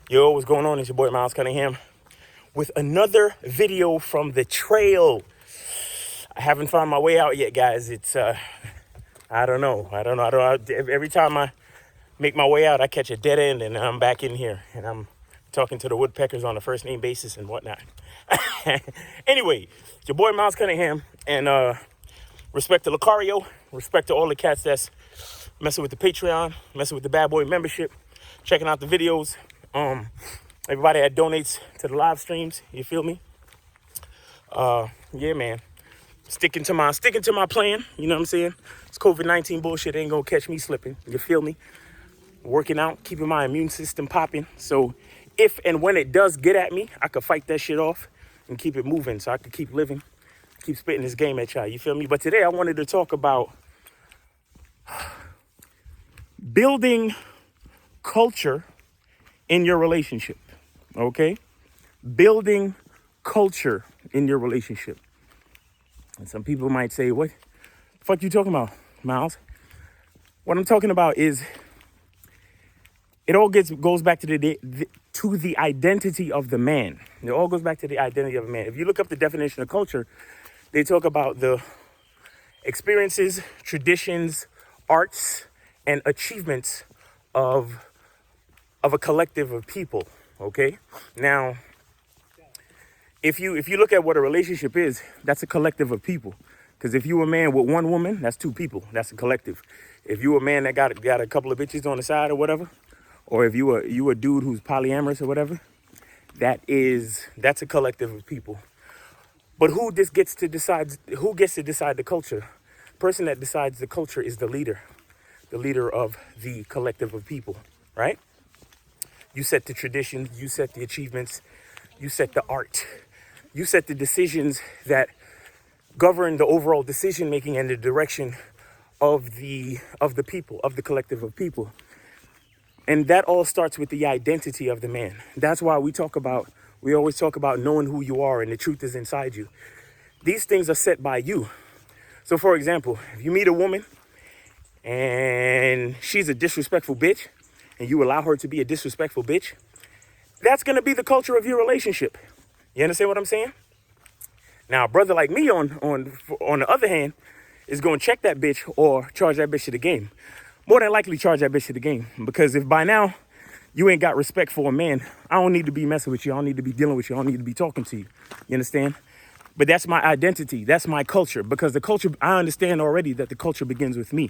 Yo, what's going on? It's your boy Miles Cunningham with another video from the trail. I haven't found my way out yet, guys. It's I don't know. Every time I make my way out, I catch a dead end, and I'm back in here, and I'm talking to the woodpeckers on a first name basis and whatnot. Anyway, it's your boy Miles Cunningham, and respect to Lucario, respect to all the cats that's messing with the Patreon, messing with the Bad Boy membership, checking out the videos. Everybody that donates to the live streams, you feel me? Yeah, man. Sticking to my plan, you know what I'm saying? This COVID-19 bullshit ain't gonna catch me slipping, you feel me? Working out, keeping my immune system popping. So if and when it does get at me, I could fight that shit off and keep it moving so I could keep living, keep spitting this game at y'all, you feel me? But today I wanted to talk about building culture in your relationship, okay? Building culture in your relationship. And some people might say, what the fuck you talking about, Miles? What I'm talking about is it all goes back to the identity of the man. It all goes back to the identity of a man. If you look up the definition of culture, they talk about the experiences, traditions, arts, and achievements of a collective of people, okay? Now, if you look at what a relationship is, that's a collective of people. Because if you a man with one woman, that's two people. That's a collective. If you a man that got a couple of bitches on the side or whatever, or if you a dude who's polyamorous or whatever, that's a collective of people. But who gets to decide the culture? The person that decides the culture is the leader of the collective of people, right? You set the traditions, you set the achievements, you set the art, you set the decisions that govern the overall decision making and the direction of the people, of the collective of people. And that all starts with the identity of the man. That's why we always talk about knowing who you are and the truth is inside you. These things are set by you. So for example, if you meet a woman and she's a disrespectful bitch, and you allow her to be a disrespectful bitch, that's going to be the culture of your relationship. You understand what I'm saying? Now, a brother like me, on the other hand, is going to check that bitch or charge that bitch to the game. More than likely charge that bitch to the game. Because if by now you ain't got respect for a man, I don't need to be messing with you. I don't need to be dealing with you. I don't need to be talking to you. You understand? But that's my identity. That's my culture. Because the culture, I understand already that the culture begins with me.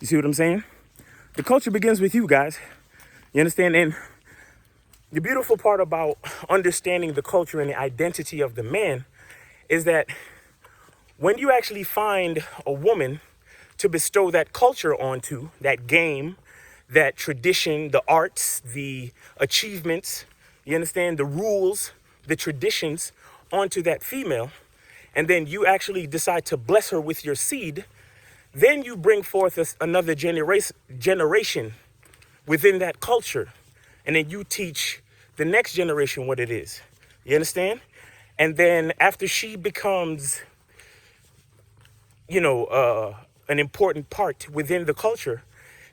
You see what I'm saying? The culture begins with you, guys. You understand? And the beautiful part about understanding the culture and the identity of the man is that when you actually find a woman to bestow that culture onto, that game, that tradition, the arts, the achievements, you understand, the rules, the traditions onto that female, and then you actually decide to bless her with your seed, then you bring forth another generation within that culture, and then you teach the next generation what it is. You understand? And then after she becomes, an important part within the culture,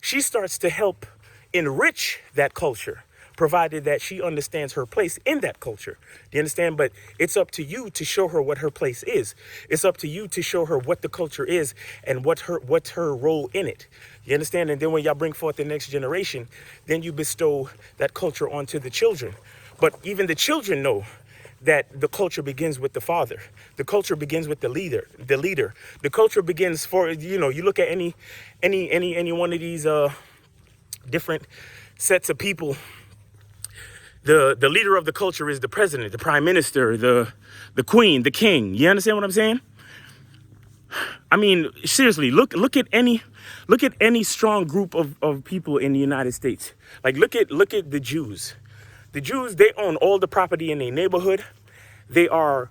she starts to help enrich that culture, provided that she understands her place in that culture. Do you understand? But it's up to you to show her what her place is. It's up to you to show her what the culture is and what's her role in it. You understand? And then when y'all bring forth the next generation, then you bestow that culture onto the children. But even the children know that the culture begins with the father. The culture begins with the leader. The culture begins you look at any one of these different sets of people. The leader of the culture is the president, the prime minister, the queen, the king. You understand what I'm saying? I mean, seriously, look at any strong group of people in the United States. Like look at the Jews. The Jews, they own all the property in their neighborhood. They are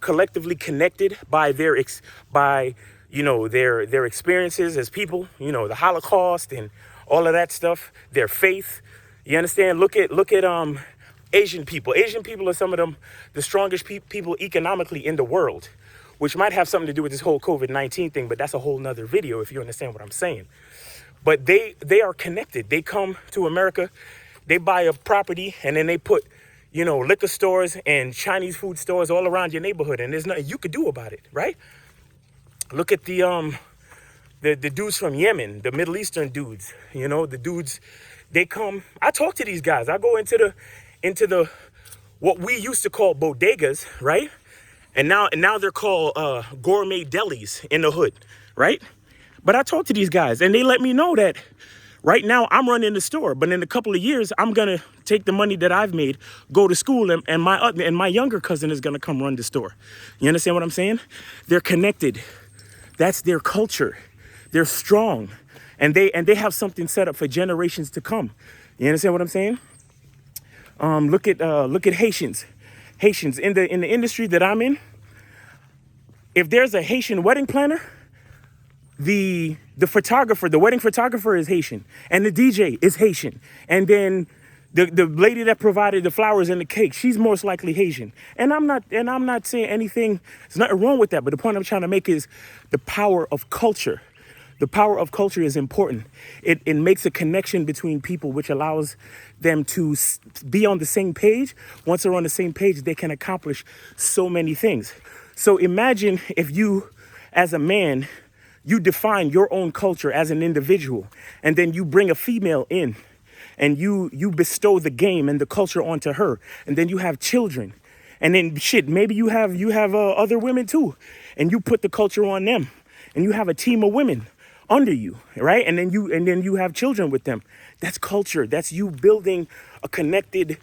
collectively connected by their experiences as people. The Holocaust and all of that stuff. Their faith. You understand? Look at Asian people. Asian people are some of the strongest people economically in the world, which might have something to do with this whole COVID-19 thing, but that's a whole nother video if you understand what I'm saying. But they are connected. They come to America. They buy a property and then they put, liquor stores and Chinese food stores all around your neighborhood, and there's nothing you could do about it, right? Look at the dudes from Yemen, the Middle Eastern dudes. The dudes, they come. I talk to these guys. I go into the what we used to call bodegas, right? And now they're called gourmet delis in the hood, right? But I talk to these guys and they let me know that right now I'm running the store, but in a couple of years I'm gonna take the money that I've made, go to school, and my younger cousin is gonna come run the store. You understand what I'm saying? They're connected. That's their culture. They're strong, and they have something set up for generations to come. You understand what I'm saying? Look at Haitians. Haitians in the industry that I'm in. If there's a Haitian wedding planner, the photographer, the wedding photographer is Haitian, and the DJ is Haitian, and then the lady that provided the flowers and the cake, she's most likely Haitian. And I'm not saying anything. There's nothing wrong with that. But the point I'm trying to make is the power of culture. The power of culture is important. It makes a connection between people, which allows them to be on the same page. Once they're on the same page, they can accomplish so many things. So imagine if you, as a man, you define your own culture as an individual, and then you bring a female in, and you bestow the game and the culture onto her, and then you have children, and then maybe you have other women too, and you put the culture on them, and you have a team of women under you, right? And then you have children with them. That's culture. That's you building a connected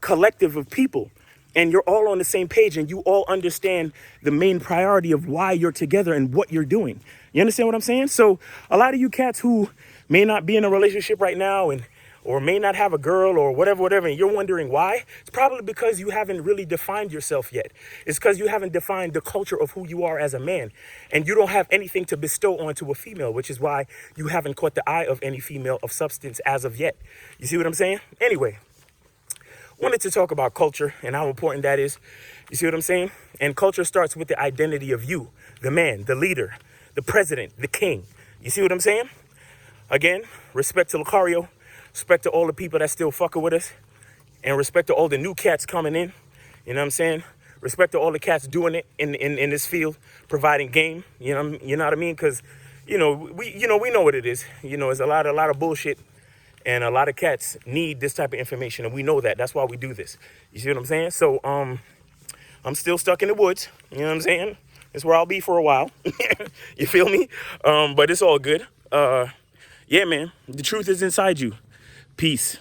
collective of people. And you're all on the same page, and you all understand the main priority of why you're together and what you're doing. You understand what I'm saying? So a lot of you cats who may not be in a relationship right now or may not have a girl or whatever, and you're wondering why, it's probably because you haven't really defined yourself yet. It's because you haven't defined the culture of who you are as a man, and you don't have anything to bestow onto a female, which is why you haven't caught the eye of any female of substance as of yet. You see what I'm saying? Anyway, wanted to talk about culture and how important that is. You see what I'm saying? And culture starts with the identity of you, the man, the leader, the president, the king. You see what I'm saying? Again, respect to Lucario, respect to all the people that still fucking with us, and respect to all the new cats coming in. You know what I'm saying? Respect to all the cats doing it in this field, providing game. You know what I mean? Because we know what it is. It's a lot of bullshit. And a lot of cats need this type of information, and we know that. That's why we do this. You see what I'm saying? So I'm still stuck in the woods. You know what I'm saying? It's where I'll be for a while. You feel me? But it's all good. Yeah, man. The truth is inside you. Peace.